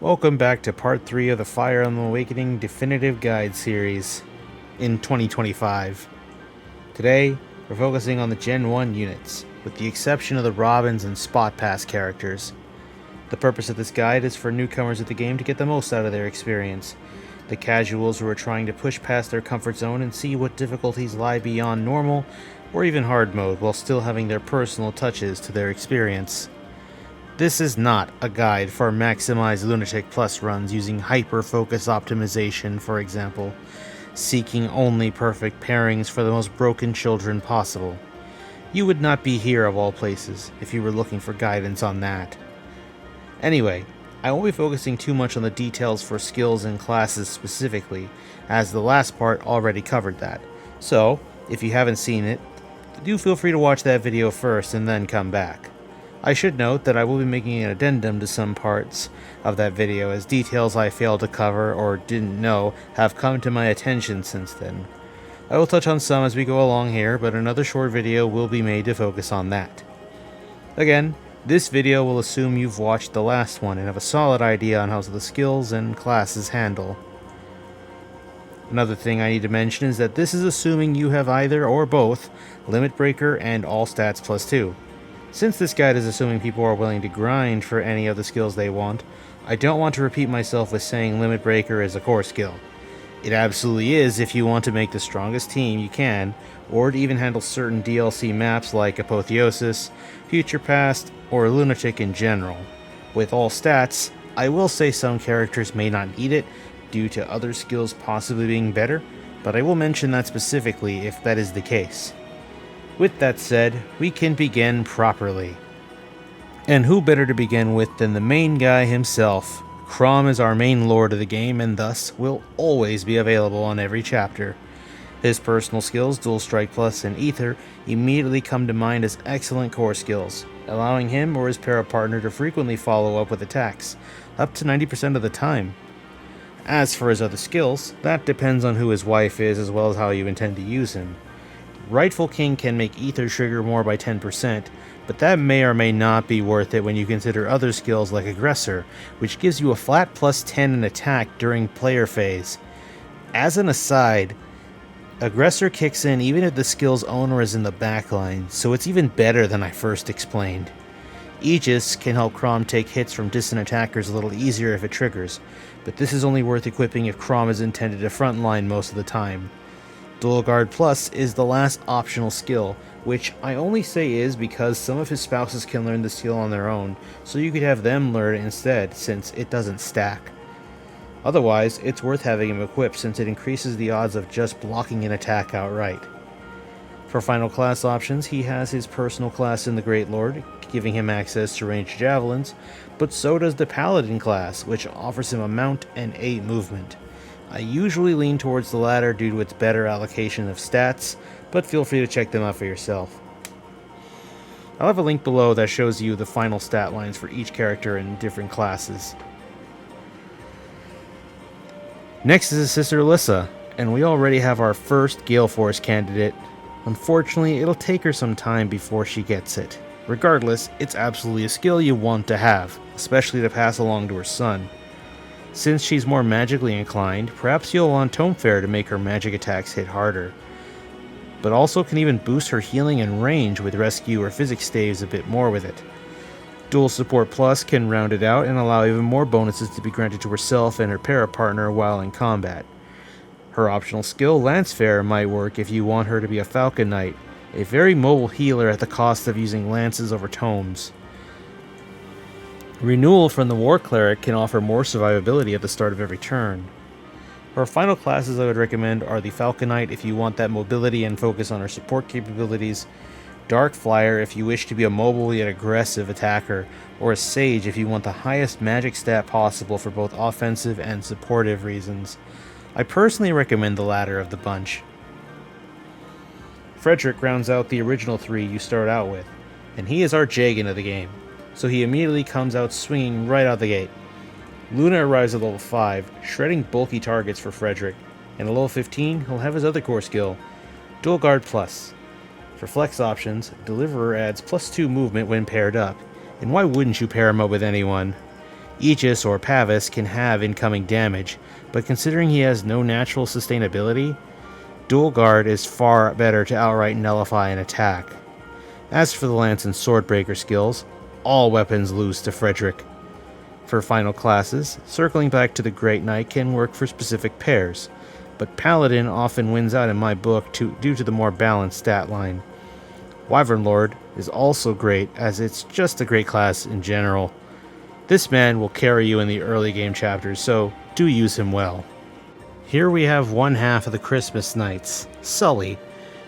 Welcome back to part 3 of the Fire Emblem Awakening Definitive Guide series in 2025. Today, we're focusing on the Gen 1 units, with the exception of the Robins and Spotpass characters. The purpose of this guide is for newcomers at the game to get the most out of their experience. The casuals who are trying to push past their comfort zone and see what difficulties lie beyond normal or even hard mode while still having their personal touches to their experience. This is not a guide for maximized Lunatic Plus runs using hyper-focus optimization, for example, seeking only perfect pairings for the most broken children possible. You would not be here of all places if you were looking for guidance on that. Anyway, I won't be focusing too much on the details for skills and classes specifically, as the last part already covered that. So, if you haven't seen it, do feel free to watch that video first and then come back. I should note that I will be making an addendum to some parts of that video, as details I failed to cover or didn't know have come to my attention since then. I will touch on some as we go along here, but another short video will be made to focus on that. Again, this video will assume you've watched the last one and have a solid idea on how the skills and classes handle. Another thing I need to mention is that this is assuming you have either or both Limit Breaker and All Stats Plus 2. Since this guide is assuming people are willing to grind for any of the skills they want, I don't want to repeat myself with saying Limit Breaker is a core skill. It absolutely is if you want to make the strongest team you can, or to even handle certain DLC maps like Apotheosis, Future Past, or Lunatic in general. With all stats, I will say some characters may not need it due to other skills possibly being better, but I will mention that specifically if that is the case. With that said, we can begin properly. And who better to begin with than the main guy himself? Chrom is our main lord of the game and thus will always be available on every chapter. His personal skills, Dual Strike Plus and Ether, immediately come to mind as excellent core skills, allowing him or his para-partner to frequently follow up with attacks, up to 90% of the time. As for his other skills, that depends on who his wife is as well as how you intend to use him. Rightful King can make Ether trigger more by 10%, but that may or may not be worth it when you consider other skills like Aggressor, which gives you a flat plus 10 in attack during player phase. As an aside, Aggressor kicks in even if the skill's owner is in the backline, so it's even better than I first explained. Aegis can help Chrom take hits from distant attackers a little easier if it triggers, but this is only worth equipping if Chrom is intended to frontline most of the time. Dual Guard Plus is the last optional skill, which I only say is because some of his spouses can learn the skill on their own, so you could have them learn it instead since it doesn't stack. Otherwise, it's worth having him equipped since it increases the odds of just blocking an attack outright. For final class options, he has his personal class in the Great Lord, giving him access to ranged javelins, but so does the Paladin class, which offers him a mount and 8 movement. I usually lean towards the latter due to its better allocation of stats, but feel free to check them out for yourself. I'll have a link below that shows you the final stat lines for each character in different classes. Next is his sister Lissa, and we already have our first Gale Force candidate. Unfortunately, it'll take her some time before she gets it. Regardless, it's absolutely a skill you want to have, especially to pass along to her son. Since she's more magically inclined, perhaps you'll want Tome Fair to make her magic attacks hit harder, but also can even boost her healing and range with rescue or physics staves a bit more with it. Dual Support Plus can round it out and allow even more bonuses to be granted to herself and her para-partner while in combat. Her optional skill, Lance Fair, might work if you want her to be a Falcon Knight, a very mobile healer at the cost of using lances over tomes. Renewal from the War Cleric can offer more survivability at the start of every turn. For final classes I would recommend are the Falcon Knight if you want that mobility and focus on her support capabilities, Dark Flyer if you wish to be a mobile yet aggressive attacker, or a Sage if you want the highest magic stat possible for both offensive and supportive reasons. I personally recommend the latter of the bunch. Frederick rounds out the original 3 you start out with, and he is our Jagan of the game, so he immediately comes out swinging right out the gate. Luna arrives at level 5, shredding bulky targets for Frederick, and at level 15 he'll have his other core skill, Dual Guard Plus. For flex options, Deliverer adds +2 movement when paired up, and why wouldn't you pair him up with anyone? Aegis or Pavis can have incoming damage, but considering he has no natural sustainability, Dual Guard is far better to outright nullify an attack. As for the Lance and Swordbreaker skills, all weapons lose to Frederick. For final classes, circling back to the Great Knight can work for specific pairs, but Paladin often wins out in my book due to the more balanced stat line. Wyvern Lord is also great, as it's just a great class in general. This man will carry you in the early game chapters, so do use him well. Here we have one half of the Christmas Knights, Sully.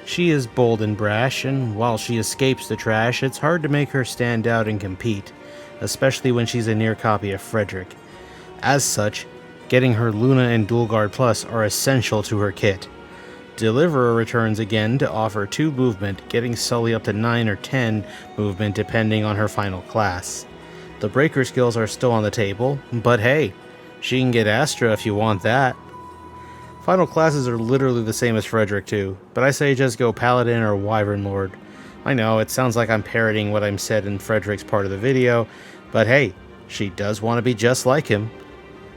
She is bold and brash, and while she escapes the trash, it's hard to make her stand out and compete, especially when she's a near copy of Frederick. As such, getting her Luna and Dual Guard Plus are essential to her kit. Deliverer returns again to offer 2 movement, getting Sully up to 9 or 10 movement depending on her final class. The breaker skills are still on the table, but hey, she can get Astra if you want that. Final classes are literally the same as Frederick too, but I say just go Paladin or Wyvern Lord. I know, it sounds like I'm parroting what I said in Frederick's part of the video, but hey, she does want to be just like him.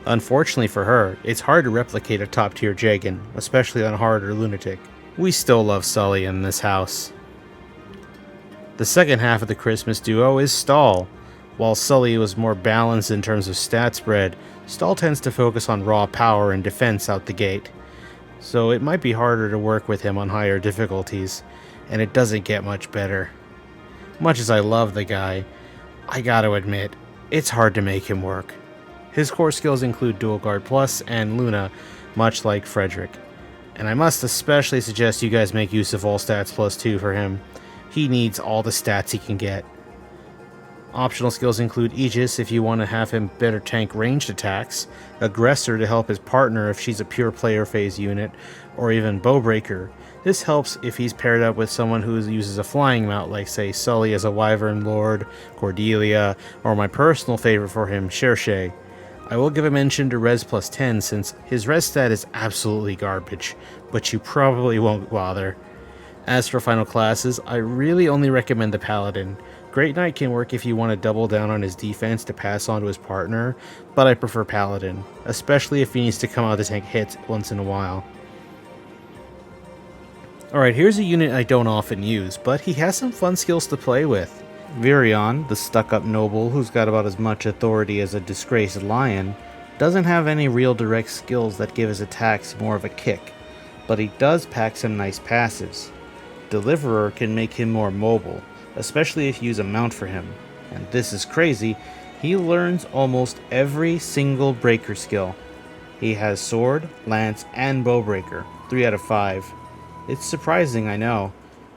Unfortunately for her, it's hard to replicate a top tier Jagan, especially on Hard or Lunatic. We still love Sully in this house. The second half of the Christmas duo is Stahl. While Sully was more balanced in terms of stat spread, Stahl tends to focus on raw power and defense out the gate. So it might be harder to work with him on higher difficulties, and it doesn't get much better. Much as I love the guy, I gotta admit, it's hard to make him work. His core skills include Dual Guard Plus and Luna, much like Frederick. And I must especially suggest you guys make use of all stats plus 2 for him. He needs all the stats he can get. Optional skills include Aegis if you want to have him better tank ranged attacks, Aggressor to help his partner if she's a pure player phase unit, or even Bowbreaker. This helps if he's paired up with someone who uses a flying mount like say Sully as a Wyvern Lord, Cordelia, or my personal favorite for him, Cherche. I will give a mention to Res plus 10 since his Res stat is absolutely garbage, but you probably won't bother. As for final classes, I really only recommend the Paladin. Great Knight can work if you want to double down on his defense to pass on to his partner, but I prefer Paladin, especially if he needs to come out to tank hits once in a while. Alright, here's a unit I don't often use, but he has some fun skills to play with. Virion, the stuck-up noble who's got about as much authority as a disgraced lion, doesn't have any real direct skills that give his attacks more of a kick, but he does pack some nice passives. Deliverer can make him more mobile, especially if you use a mount for him, and this is crazy, he learns almost every single breaker skill. He has sword, lance, and bowbreaker, 3 out of 5. It's surprising, I know,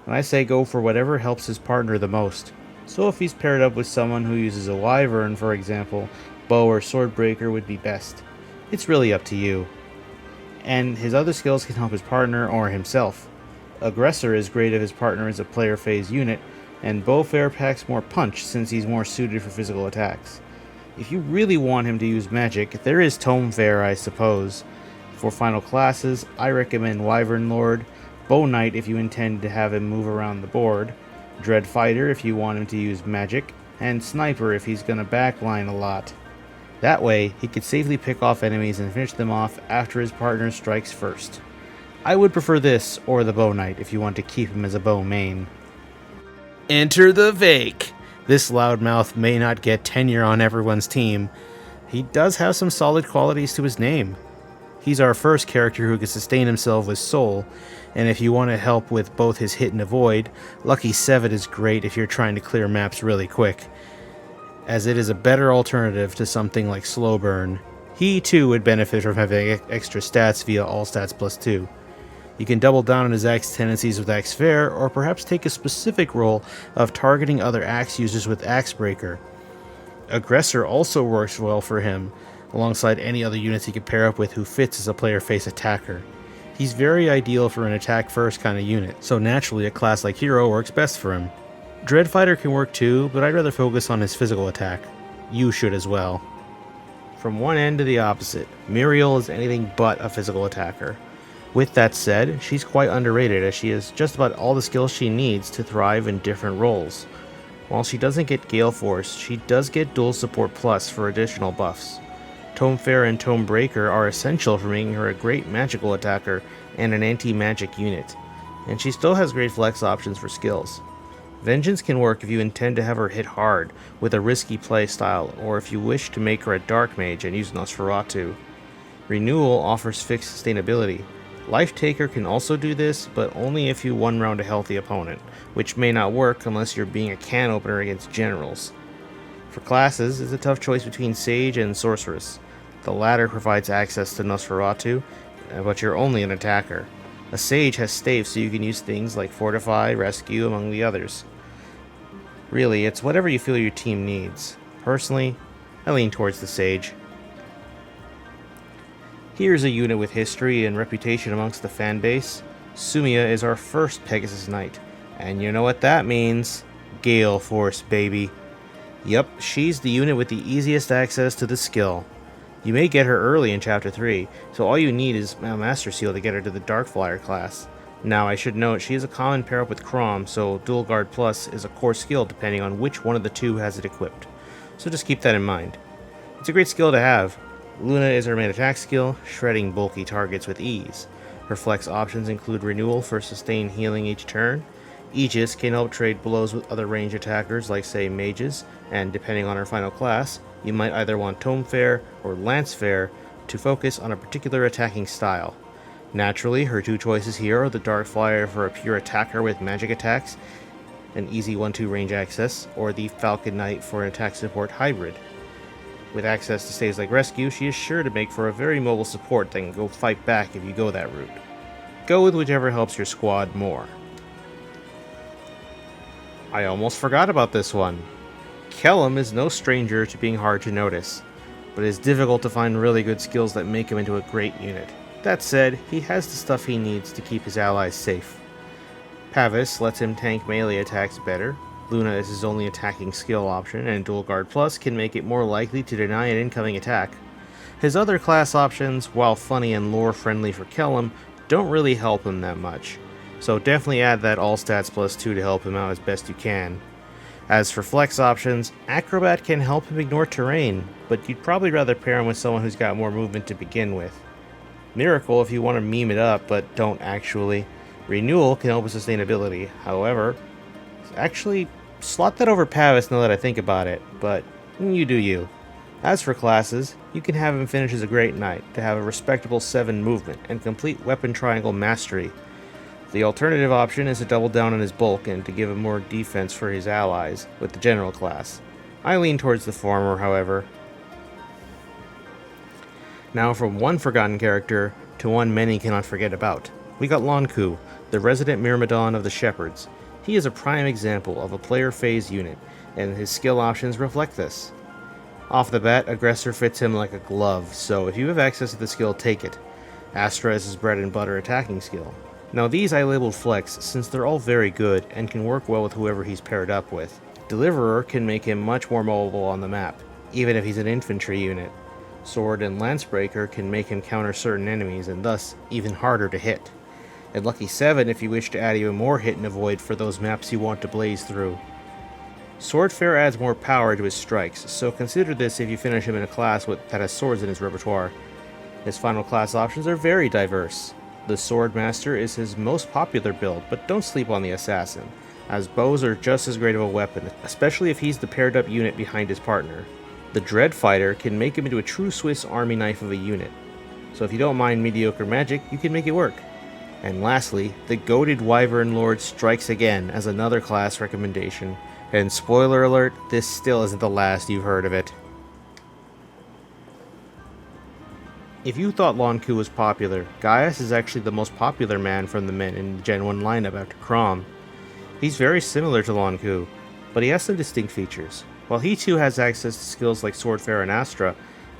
and I say go for whatever helps his partner the most. So if he's paired up with someone who uses a wyvern, for example, bow or swordbreaker would be best. It's really up to you. And his other skills can help his partner or himself. Aggressor is great if his partner is a player phase unit, and Bowfair packs more punch since he's more suited for physical attacks. If you really want him to use magic, there is Tome Fair, I suppose. For final classes, I recommend Wyvern Lord, Bow Knight if you intend to have him move around the board, Dread Fighter if you want him to use magic, and Sniper if he's gonna backline a lot. That way, he could safely pick off enemies and finish them off after his partner strikes first. I would prefer this or the Bow Knight if you want to keep him as a bow main. Enter the Vaike! This loudmouth may not get tenure on everyone's team. He does have some solid qualities to his name. He's our first character who can sustain himself with soul, and if you want to help with both his hit and avoid, Lucky 7 is great if you're trying to clear maps really quick, as it is a better alternative to something like Slow Burn. He too would benefit from having extra stats via All Stats plus 2. You can double down on his axe tendencies with Axe Fair, or perhaps take a specific role of targeting other axe users with Axe Breaker. Aggressor also works well for him, alongside any other units he could pair up with who fits as a player face attacker. He's very ideal for an attack first kind of unit, so naturally a class like Hero works best for him. Dreadfighter can work too, but I'd rather focus on his physical attack. You should as well. From one end to the opposite, Miriel is anything but a physical attacker. With that said, she's quite underrated as she has just about all the skills she needs to thrive in different roles. While she doesn't get Gale Force, she does get Dual Support Plus for additional buffs. Tome Fair and Tome Breaker are essential for making her a great magical attacker and an anti-magic unit, and she still has great flex options for skills. Vengeance can work if you intend to have her hit hard with a risky playstyle, or if you wish to make her a Dark Mage and use Nosferatu. Renewal offers fixed sustainability. Life Taker can also do this, but only if you one-round a healthy opponent, which may not work unless you're being a can opener against generals. For classes, it's a tough choice between Sage and Sorceress. The latter provides access to Nosferatu, but you're only an attacker. A Sage has staves, so you can use things like Fortify, Rescue, among the others. Really, it's whatever you feel your team needs. Personally, I lean towards the Sage. Here's a unit with history and reputation amongst the fanbase. Sumia is our first Pegasus Knight, and you know what that means. Gale Force, baby. Yup, she's the unit with the easiest access to the skill. You may get her early in Chapter 3, so all you need is a Master Seal to get her to the Dark Flyer class. Now, I should note, she is a common pair-up with Chrom, so Dual Guard Plus is a core skill depending on which one of the two has it equipped. So just keep that in mind. It's a great skill to have. Luna is her main attack skill, shredding bulky targets with ease. Her flex options include Renewal for sustained healing each turn. Aegis can help trade blows with other range attackers like, say, mages, and depending on her final class, you might either want Tome Fair or Lance Fair to focus on a particular attacking style. Naturally, her two choices here are the Dark Flyer for a pure attacker with magic attacks, an easy 1-2 range access, or the Falcon Knight for an attack support hybrid. With access to staves like Rescue, she is sure to make for a very mobile support that can go fight back if you go that route. Go with whichever helps your squad more. I almost forgot about this one. Kellam is no stranger to being hard to notice, but it is difficult to find really good skills that make him into a great unit. That said, he has the stuff he needs to keep his allies safe. Pavis lets him tank melee attacks better, Luna is his only attacking skill option, and Dual Guard Plus can make it more likely to deny an incoming attack. His other class options, while funny and lore-friendly for Kellam, don't really help him that much, so definitely add that All Stats plus 2 to help him out as best you can. As for flex options, Acrobat can help him ignore terrain, but you'd probably rather pair him with someone who's got more movement to begin with. Miracle if you want to meme it up, but don't actually. Renewal can help with sustainability, however, actually slot that over Pavis now that I think about it, but you do you. As for classes, you can have him finish as a Great Knight to have a respectable 7 movement and complete Weapon Triangle Mastery. The alternative option is to double down on his bulk and to give him more defense for his allies with the general class. I lean towards the former, however. Now from one forgotten character to one many cannot forget about. We got Lon'qu, the resident Myrmidon of the Shepherds. He is a prime example of a player phase unit, and his skill options reflect this. Off the bat, Aggressor fits him like a glove, so if you have access to the skill, take it. Astra is his bread and butter attacking skill. Now these I labeled flex since they're all very good and can work well with whoever he's paired up with. Deliverer can make him much more mobile on the map, even if he's an infantry unit. Sword and Lancebreaker can make him counter certain enemies and thus even harder to hit. And Lucky 7 if you wish to add even more hit and avoid for those maps you want to blaze through. Swordfair adds more power to his strikes, so consider this if you finish him in a class that has swords in his repertoire. His final class options are very diverse. The Swordmaster is his most popular build, but don't sleep on the Assassin, as bows are just as great of a weapon, especially if he's the paired up unit behind his partner. The Dreadfighter can make him into a true Swiss army knife of a unit, so if you don't mind mediocre magic, you can make it work. And lastly, the goated Wyvern Lord strikes again as another class recommendation, and spoiler alert, this still isn't the last you've heard of it. If you thought Lon'qu was popular, Gaius is actually the most popular man from the men in the Gen 1 lineup after Chrom. He's very similar to Lon'qu, but he has some distinct features. While he too has access to skills like Swordfair and Astra,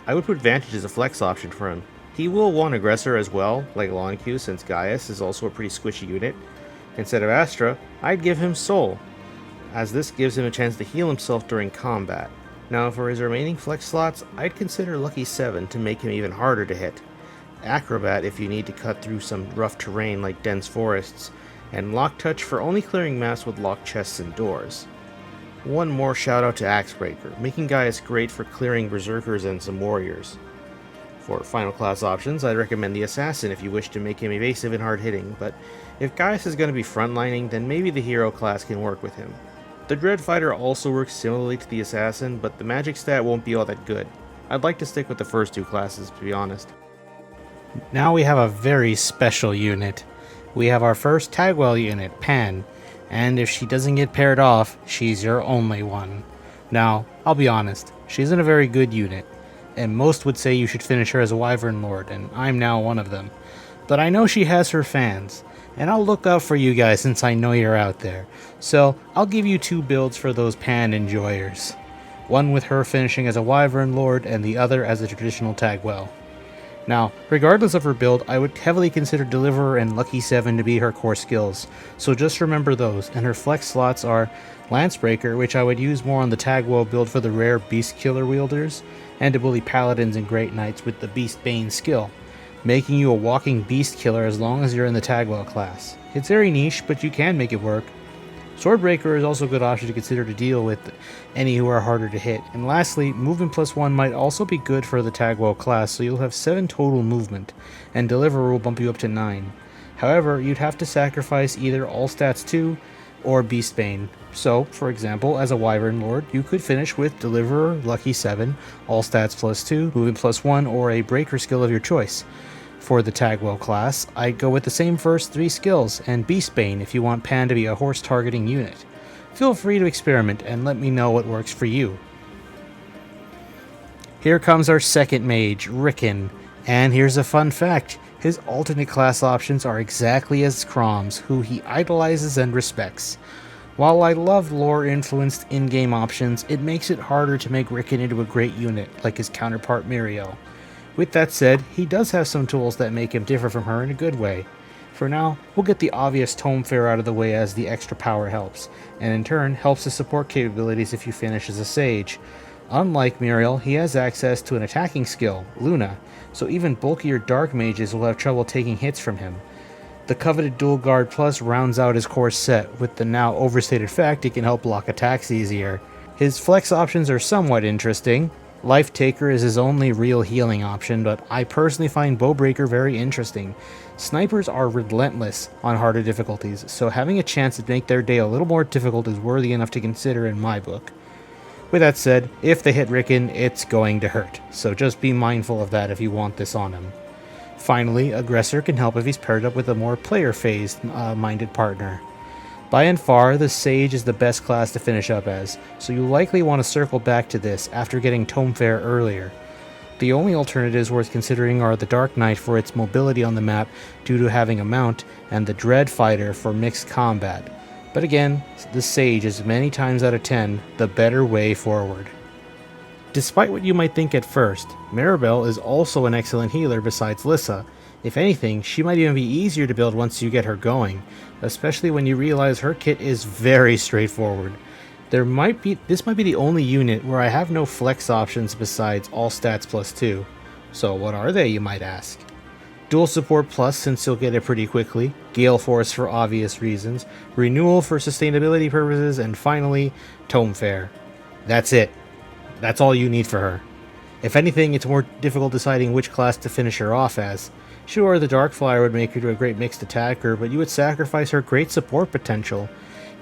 I would put Vantage as a flex option for him. He will want Aggressor as well, like Lon'qu, since Gaius is also a pretty squishy unit. Instead of Astra, I'd give him Soul, as this gives him a chance to heal himself during combat. Now for his remaining flex slots, I'd consider Lucky 7 to make him even harder to hit, Acrobat if you need to cut through some rough terrain like dense forests, and Lock Touch for only clearing maps with locked chests and doors. One more shout out to Axebreaker, making Gaius great for clearing berserkers and some warriors. For final class options, I'd recommend the Assassin if you wish to make him evasive and hard hitting, but if Gaius is going to be frontlining, then maybe the Hero class can work with him. The Dread Fighter also works similarly to the Assassin, but the magic stat won't be all that good. I'd like to stick with the first two classes, to be honest. Now we have a very special unit. We have our first Tagwell unit, Panne, and if she doesn't get paired off, she's your only one. Now, I'll be honest, she isn't a very good unit, and most would say you should finish her as a Wyvern Lord, and I'm now one of them. But I know she has her fans, and I'll look out for you guys since I know you're out there. So, I'll give you two builds for those Panne enjoyers. One with her finishing as a Wyvern Lord, and the other as a traditional Tagwell. Now, regardless of her build, I would heavily consider Deliverer and Lucky 7 to be her core skills, so just remember those, and her flex slots are Lancebreaker, which I would use more on the Tagwell build for the rare Beast Killer wielders, and to bully Paladins and Great Knights with the Beast Bane skill, making you a walking Beast Killer as long as you're in the Tagwell class. It's very niche, but you can make it work. Swordbreaker is also a good option to consider to deal with any who are harder to hit. And lastly, movement +1 might also be good for the Tagwell class, so you'll have 7 total movement, and Deliverer will bump you up to 9. However, you'd have to sacrifice either All Stats 2 or Beastbane. So, for example, as a Wyvern Lord, you could finish with Deliverer, Lucky 7, All Stats +2, Movement +1, or a Breaker skill of your choice. For the Tagwell class, I'd go with the same first 3 skills, and Beastbane if you want Panne to be a horse targeting unit. Feel free to experiment and let me know what works for you. Here comes our second mage, Ricken, and here's a fun fact. His alternate class options are exactly as Chrom's, who he idolizes and respects. While I love lore-influenced in-game options, it makes it harder to make Ricken into a great unit, like his counterpart Miriel. With that said, he does have some tools that make him differ from her in a good way. For now, we'll get the obvious Tome Fair out of the way as the extra power helps, and in turn helps his support capabilities if you finish as a Sage. Unlike Miriel, he has access to an attacking skill, Luna, so even bulkier Dark Mages will have trouble taking hits from him. The coveted Dual Guard Plus rounds out his core set, with the now overstated fact he can help block attacks easier. His flex options are somewhat interesting. Life Taker is his only real healing option, but I personally find Bowbreaker very interesting. Snipers are relentless on harder difficulties, so having a chance to make their day a little more difficult is worthy enough to consider in my book. With that said, if they hit Ricken, it's going to hurt, so just be mindful of that if you want this on him. Finally, Aggressor can help if he's paired up with a more player-phased minded partner. By and far, the Sage is the best class to finish up as, so you'll likely want to circle back to this after getting Tome Fair earlier. The only alternatives worth considering are the Dark Knight for its mobility on the map due to having a mount, and the Dread Fighter for mixed combat. But again, the Sage is many times out of 10 the better way forward. Despite what you might think at first, Maribelle is also an excellent healer besides Lissa. If anything, she might even be easier to build once you get her going, especially when you realize her kit is very straightforward. This might be the only unit where I have no flex options besides All Stats +2. So what are they, you might ask? Dual Support Plus, since you'll get it pretty quickly, Gale Force for obvious reasons, Renewal for sustainability purposes, and finally, Tome Fair. That's it. That's all you need for her. If anything, it's more difficult deciding which class to finish her off as. Sure, the Dark Flyer would make her to a great mixed attacker, but you would sacrifice her great support potential.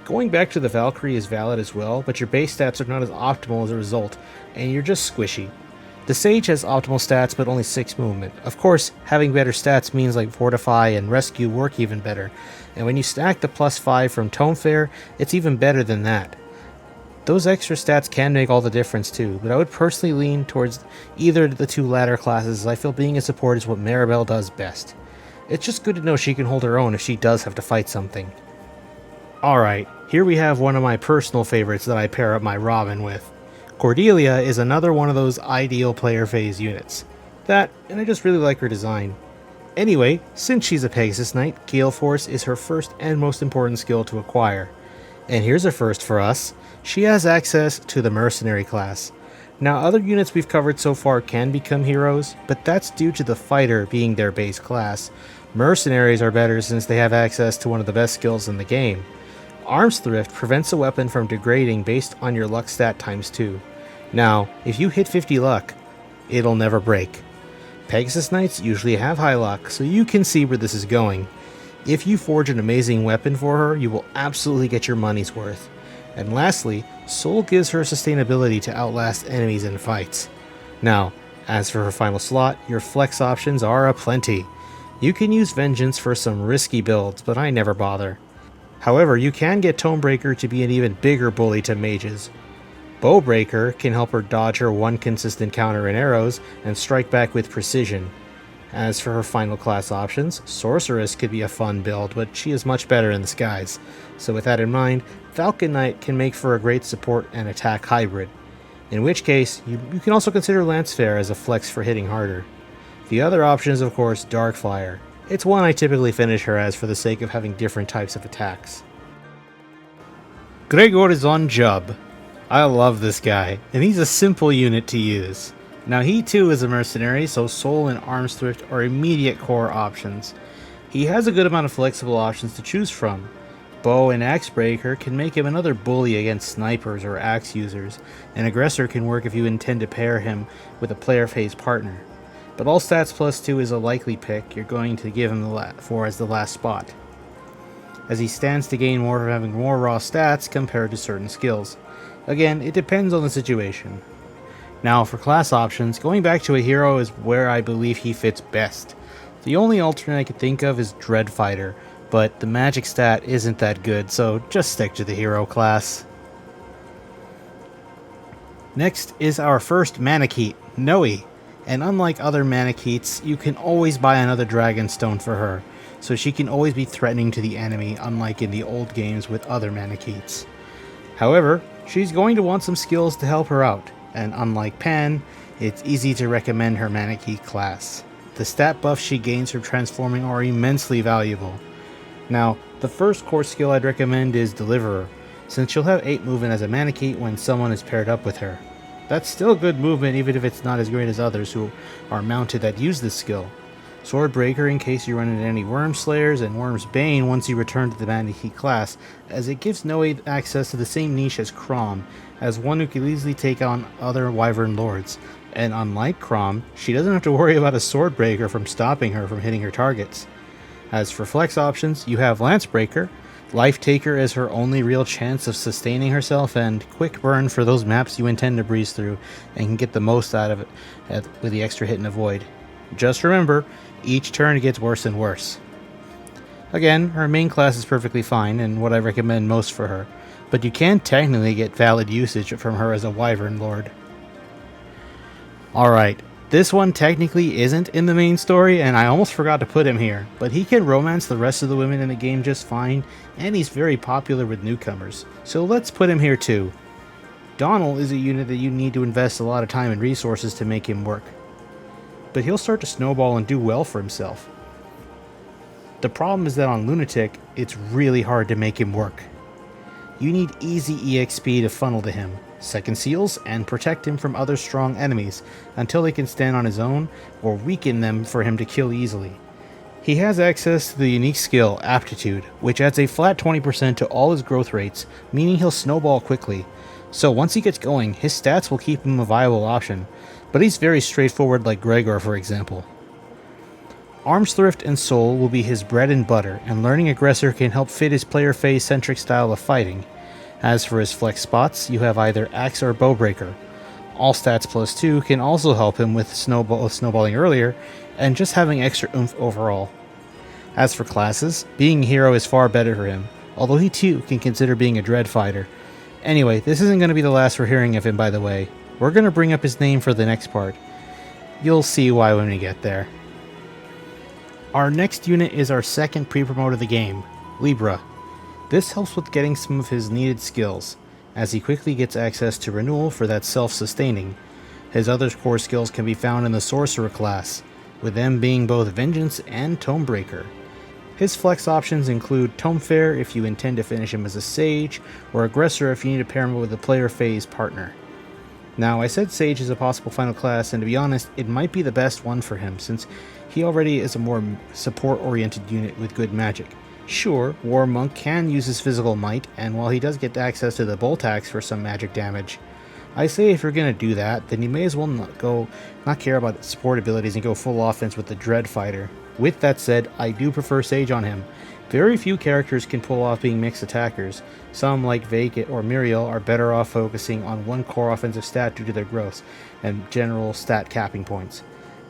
Going back to the Valkyrie is valid as well, but your base stats are not as optimal as a result, and you're just squishy. The Sage has optimal stats but only 6 movement. Of course, having better stats means like Fortify and Rescue work even better, and when you stack the +5 from Tome Fair, it's even better than that. Those extra stats can make all the difference too, but I would personally lean towards either of the two latter classes as I feel being a support is what Maribelle does best. It's just good to know she can hold her own if she does have to fight something. Alright, here we have one of my personal favorites that I pair up my Robin with. Cordelia is another one of those ideal player phase units. That, and I just really like her design. Anyway, since she's a Pegasus Knight, Gale Force is her first and most important skill to acquire. And here's a first for us. She has access to the Mercenary class. Now, other units we've covered so far can become heroes, but that's due to the Fighter being their base class. Mercenaries are better since they have access to one of the best skills in the game. Arms Thrift prevents a weapon from degrading based on your luck stat times 2. Now, if you hit 50 luck, it'll never break. Pegasus Knights usually have high luck, so you can see where this is going. If you forge an amazing weapon for her, you will absolutely get your money's worth. And lastly, Soul gives her sustainability to outlast enemies in fights. Now, as for her final slot, your flex options are aplenty. You can use Vengeance for some risky builds, but I never bother. However, you can get Tomebreaker to be an even bigger bully to mages. Bowbreaker can help her dodge her one consistent counter in arrows and strike back with precision. As for her final class options, Sorceress could be a fun build, but she is much better in the skies. So with that in mind, Falcon Knight can make for a great support and attack hybrid. In which case, you can also consider Lancefare as a flex for hitting harder. The other option is of course Darkfire. It's one I typically finish her as for the sake of having different types of attacks. Gregor is on job. I love this guy, and he's a simple unit to use. Now he too is a mercenary, so Soul and Arms Thrift are immediate core options. He has a good amount of flexible options to choose from. Bow and Axe Breaker can make him another bully against snipers or axe users, and Aggressor can work if you intend to pair him with a player phase partner. But All Stats plus 2 is a likely pick you're going to give him as the last spot, as he stands to gain more from having more raw stats compared to certain skills. Again, it depends on the situation. Now for class options, going back to a hero is where I believe he fits best. The only alternate I could think of is Dreadfighter, but the magic stat isn't that good, so just stick to the hero class. Next is our first Manakete, Nowi, and unlike other Manaketes, you can always buy another Dragonstone for her, so she can always be threatening to the enemy, unlike in the old games with other Manaketes. However, she's going to want some skills to help her out, and unlike Panne, it's easy to recommend her Manakete class. The stat buffs she gains from transforming are immensely valuable. Now, the first core skill I'd recommend is Deliverer, since she'll have 8 movement as a Manakete when someone is paired up with her. That's still good movement even if it's not as great as others who are mounted that use this skill. Swordbreaker in case you run into any Worm Slayers, and Worm's Bane once you return to the Manakete class, as it gives Nowi access to the same niche as Chrom, as one who can easily take on other Wyvern Lords. And unlike Chrom, she doesn't have to worry about a Swordbreaker from stopping her from hitting her targets. As for flex options, you have Lancebreaker. Life Taker is her only real chance of sustaining herself, and Quick Burn for those maps you intend to breeze through and can get the most out of it with the extra hit and avoid. Just remember, each turn it gets worse and worse. Again, her main class is perfectly fine and what I recommend most for her, but you can technically get valid usage from her as a Wyvern Lord. Alright, this one technically isn't in the main story, and I almost forgot to put him here, but he can romance the rest of the women in the game just fine, and he's very popular with newcomers, so let's put him here too. Donnel is a unit that you need to invest a lot of time and resources to make him work, but he'll start to snowball and do well for himself. The problem is that on Lunatic, it's really hard to make him work. You need easy EXP to funnel to him, second seals, and protect him from other strong enemies until he can stand on his own or weaken them for him to kill easily. He has access to the unique skill Aptitude, which adds a flat 20% to all his growth rates, meaning he'll snowball quickly. So once he gets going, his stats will keep him a viable option, but he's very straightforward like Gregor for example. Arms Thrift and Soul will be his bread and butter, and learning Aggressor can help fit his player phase centric style of fighting. As for his flex spots, you have either Axe or Bowbreaker. All Stats plus 2 can also help him with snowballing earlier, and just having extra oomph overall. As for classes, being a hero is far better for him, although he too can consider being a Dread Fighter. Anyway, this isn't going to be the last we're hearing of him by the way. We're going to bring up his name for the next part. You'll see why when we get there. Our next unit is our second pre-promote of the game, Libra. This helps with getting some of his needed skills, as he quickly gets access to Renewal for that self-sustaining. His other core skills can be found in the Sorcerer class, with them being both Vengeance and Tomebreaker. His flex options include Tomefair if you intend to finish him as a Sage, or Aggressor if you need to pair him with a player phase partner. Now, I said Sage is a possible final class, and to be honest, it might be the best one for him, since he already is a more support-oriented unit with good magic. Sure, War Monk can use his physical might, and while he does get access to the bolt axe for some magic damage, I say if you're gonna do that, then you may as well not care about support abilities and go full offense with the Dread Fighter. With that said, I do prefer Sage on him. Very few characters can pull off being mixed attackers. Some, like Vaike or Miriel, are better off focusing on one core offensive stat due to their growth and general stat capping points.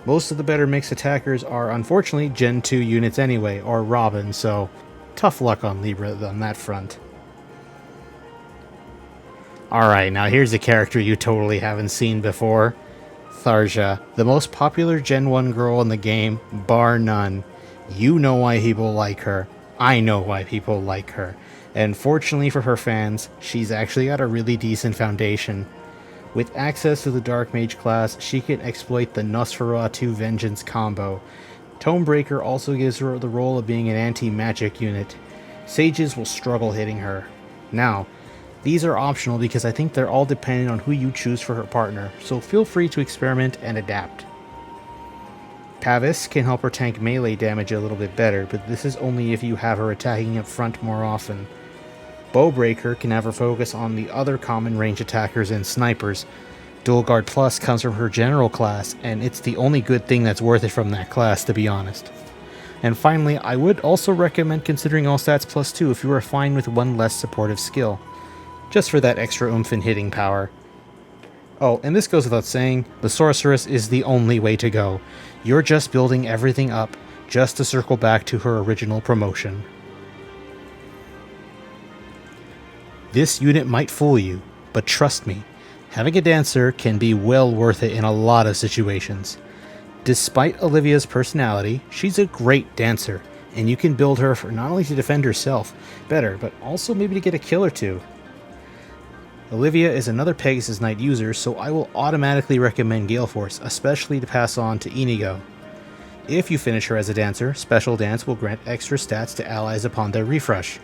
Most of the better mixed attackers are unfortunately Gen 2 units anyway, or Robin, so tough luck on Libra on that front. Alright, now here's a character you totally haven't seen before. Tharja, the most popular Gen 1 girl in the game, bar none. You know why people like her. I know why people like her. And fortunately for her fans, she's actually got a really decent foundation. With access to the Dark Mage class, she can exploit the Nosferatu Vengeance combo. Tomebreaker also gives her the role of being an anti-magic unit. Sages will struggle hitting her. Now, these are optional because I think they're all dependent on who you choose for her partner, so feel free to experiment and adapt. Pavis can help her tank melee damage a little bit better, but this is only if you have her attacking up front more often. Bowbreaker can have her focus on the other common range attackers and snipers. Dual Guard Plus comes from her general class, and it's the only good thing that's worth it from that class, to be honest. And finally, I would also recommend considering All Stats Plus 2 if you are fine with one less supportive skill, just for that extra oomph in hitting power. Oh, and this goes without saying, the Sorceress is the only way to go. You're just building everything up just to circle back to her original promotion. This unit might fool you, but trust me, having a dancer can be well worth it in a lot of situations. Despite Olivia's personality, she's a great dancer, and you can build her for not only to defend herself better, but also maybe to get a kill or two. Olivia is another Pegasus Knight user, so I will automatically recommend Gale Force, especially to pass on to Inigo. If you finish her as a dancer, Special Dance will grant extra stats to allies upon their refresh.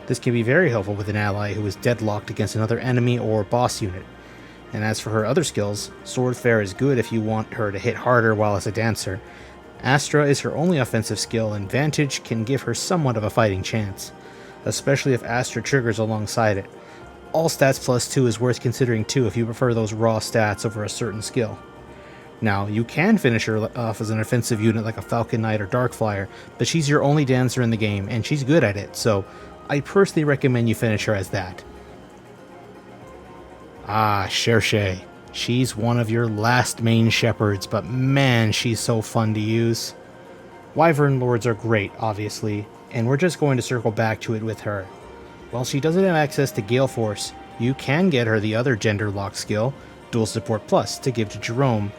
This can be very helpful with an ally who is deadlocked against another enemy or boss unit. And as for her other skills, Swordfare is good if you want her to hit harder while as a dancer. Astra is her only offensive skill, and Vantage can give her somewhat of a fighting chance, especially if Astra triggers alongside it. All Stats Plus 2 is worth considering too if you prefer those raw stats over a certain skill. Now, you can finish her off as an offensive unit like a Falcon Knight or Darkflyer, but she's your only dancer in the game, and she's good at it, so I personally recommend you finish her as that. Cherche. She's one of your last main shepherds, but man, she's so fun to use. Wyvern Lords are great, obviously, and we're just going to circle back to it with her. While she doesn't have access to Gale Force, you can get her the other gender lock skill, Dual Support Plus, to give to Jerome.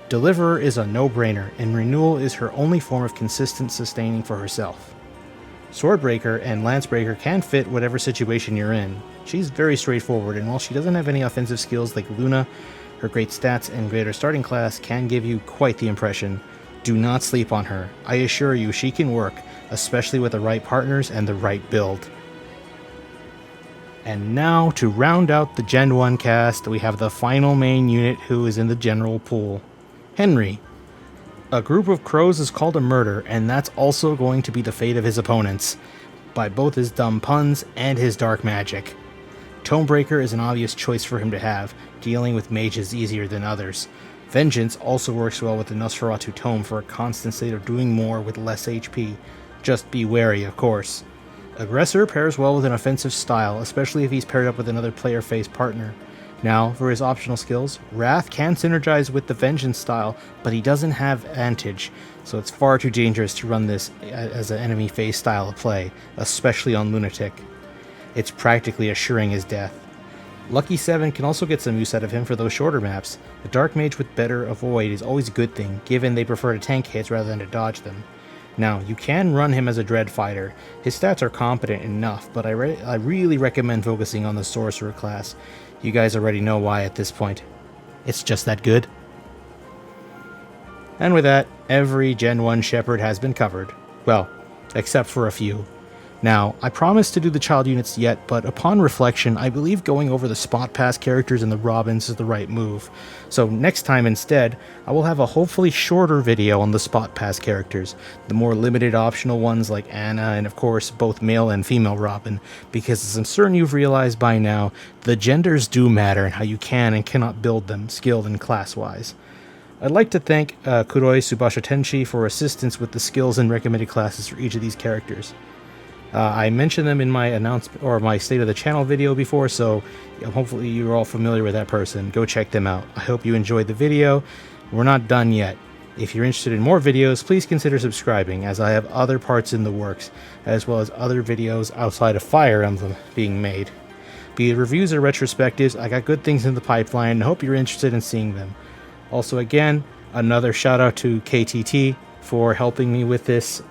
Deliverer is a no-brainer, and Renewal is her only form of consistent sustaining for herself. Swordbreaker and Lancebreaker can fit whatever situation you're in. She's very straightforward, and while she doesn't have any offensive skills like Luna, her great stats and greater starting class can give you quite the impression. Do not sleep on her. I assure you she can work, especially with the right partners and the right build. And now, to round out the Gen 1 cast, we have the final main unit who is in the general pool. Henry. A group of crows is called a murder, and that's also going to be the fate of his opponents, by both his dumb puns and his dark magic. Tomebreaker is an obvious choice for him to have, dealing with mages easier than others. Vengeance also works well with the Nosferatu Tome for a constant state of doing more with less HP. Just be wary, of course. Aggressor pairs well with an offensive style, especially if he's paired up with another player-face partner. Now, for his optional skills, Wrath can synergize with the Vengeance style, but he doesn't have Vantage, so it's far too dangerous to run this as an enemy-face style of play, especially on Lunatic. It's practically assuring his death. Lucky 7 can also get some use out of him for those shorter maps. The Dark Mage with better Avoid is always a good thing, given they prefer to tank hits rather than to dodge them. Now, you can run him as a Dread Fighter. His stats are competent enough, but I really recommend focusing on the Sorcerer class. You guys already know why at this point. It's just that good. And with that, every Gen 1 Shepherd has been covered. Well, except for a few. Now, I promised to do the child units yet, but upon reflection, I believe going over the Spotpass characters and the Robins is the right move. So next time instead, I will have a hopefully shorter video on the Spotpass characters, the more limited optional ones like Anna and of course both male and female Robin, because as I'm certain you've realized by now, the genders do matter in how you can and cannot build them, skilled and class-wise. I'd like to thank Kuroi Subasha Tenshi for assistance with the skills and recommended classes for each of these characters. I mentioned them in my announcement or my state of the channel video before, so hopefully you're all familiar with that person. Go check them out. I hope you enjoyed the video. We're not done yet. If you're interested in more videos, please consider subscribing, as I have other parts in the works, as well as other videos outside of Fire Emblem being made. Be it reviews or retrospectives, I got good things in the pipeline and hope you're interested in seeing them. Also, again, another shout out to KTT for helping me with this.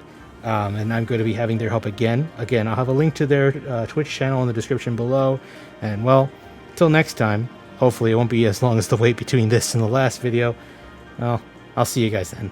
And I'm going to be having their help again. Again, I'll have a link to their Twitch channel in the description below. And well, till next time, hopefully it won't be as long as the wait between this and the last video. Well, I'll see you guys then.